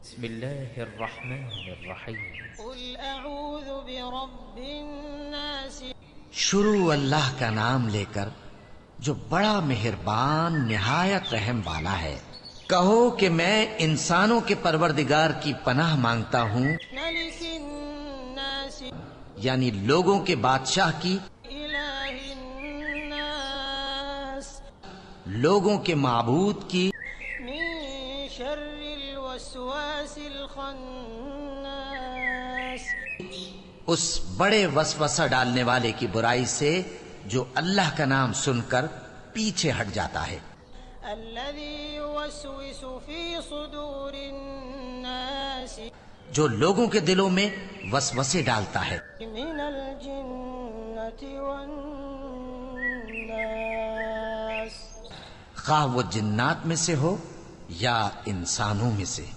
बिस्मिल्लाहिर्रहमानिर्रहीम। कुल अऊज़ु बिरब्बिन्नास। शुरू अल्लाह का नाम लेकर जो बड़ा मेहरबान निहायत रहम वाला है। कहो कि मैं इंसानों के परवरदिगार की पनाह मांगता हूँ, मलिकिन्नास, यानी लोगों के बादशाह की, इलाहिन्नास, लोगों के माबूद की, मिन शर्रिल वस्वासिल खन्नास, उस बड़े वसवसा डालने वाले की बुराई से जो अल्लाह का नाम सुनकर पीछे हट जाता है। अल्लज़ी युवस्विसु फी सुदूरिन्नास, जो लोगों के दिलों में वसवसे डालता है। मिनल जिन्नति वन्नास, खा वो जिन्नात में से हो या इंसानों में से।